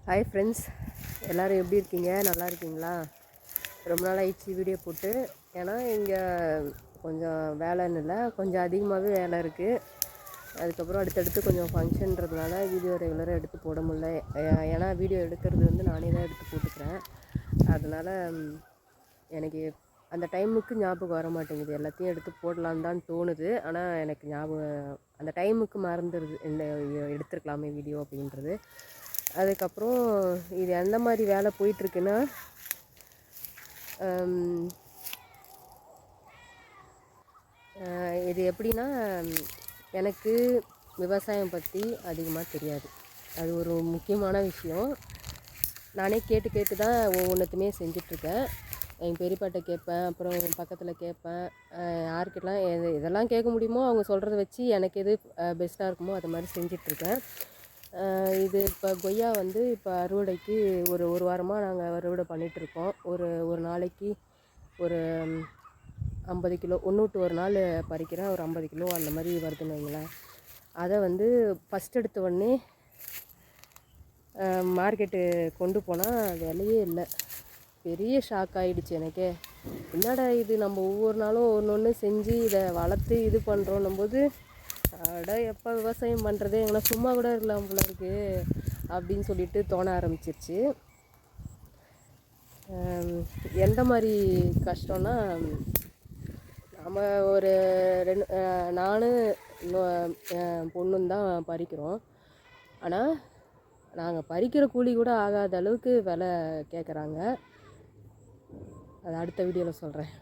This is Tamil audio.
ஹாய் ஃப்ரெண்ட்ஸ், எல்லோரும் எப்படி இருக்கீங்க? நல்லா இருக்கீங்களா? ரொம்ப நாள் ஆயிடுச்சு வீடியோ போட்டு. ஏன்னா இங்கே கொஞ்சம் வேலைன்னு இல்லை, கொஞ்சம் அதிகமாகவே வேலை இருக்குது. அதுக்கப்புறம் அடுத்தடுத்து கொஞ்சம் ஃபங்க்ஷன்றதுனால வீடியோ ரெகுலராக எடுத்து போட முடியல. ஏன்னா வீடியோ எடுக்கிறது வந்து நானே தான் எடுத்து போட்டுக்கிறேன். அதனால் எனக்கு அந்த டைமுக்கு ஞாபகம் வர மாட்டேங்குது. எல்லாத்தையும் எடுத்து போடலான்னு தான் தோணுது. ஆனால் எனக்கு ஞாபகம் அந்த டைமுக்கு மறந்துடுது, இந்த எடுத்துருக்கலாமே வீடியோ அப்படின்றது. அதுக்கப்புறம் இது எந்த மாதிரி வேலை போயிட்டுருக்குன்னா, இது எப்படின்னா, எனக்கு விவசாயம் பற்றி அதிகமாக தெரியாது. அது ஒரு முக்கியமான விஷயம். நானே கேட்டு கேட்டு தான் ஒவ்வொன்றுத்துமே செஞ்சிட்ருக்கேன். எங்கள் பெரியப்பாட்ட கேட்பேன், அப்புறம் பக்கத்தில் கேட்பேன். யார்கிட்டலாம் இதெல்லாம் கேட்க முடியுமோ அவங்க சொல்கிறத வச்சு எனக்கு எது பெஸ்ட்டாக இருக்குமோ அது மாதிரி செஞ்சிட்ருக்கேன். இது இப்போ கொய்யா வந்து இப்போ அறுவடைக்கு ஒரு வாரமாக நாங்கள் அறுவடை பண்ணிகிட்ருக்கோம். ஒரு நாளைக்கு ஒரு 50 கிலோ, ஒன்று விட்டு ஒரு நாள் பறிக்கிறேன். ஒரு 50 கிலோ அந்த மாதிரி வருதுன்னு வைங்களேன். அதை வந்து ஃபஸ்ட் எடுத்த உடனே மார்க்கெட்டு கொண்டு போனால் விலையே இல்லை. பெரிய ஷாக் ஆகிடுச்சு எனக்கே. என்னடா இது, நம்ம ஒவ்வொரு நாளும் ஒன்று ஒன்று செஞ்சு இதை வளர்த்து இது பண்ணுறோன்னும் போது, எப்போ விவசாயம் பண்ணுறது, எங்கன்னா சும்மா கூட இருக்கலாம் போல இருக்குது அப்படின்னு சொல்லிட்டு தோண ஆரம்பிச்சிருச்சு. எந்த மாதிரி கஷ்டம்னா, நம்ம ஒரு நானும் பொண்ணும் தான் பறிக்கிறோம். ஆனால் நாங்கள் பறிக்கிற கூலி கூட ஆகாத அளவுக்கு விலை கேட்குறாங்க. அது அடுத்த வீடியோவில் சொல்கிறேன்.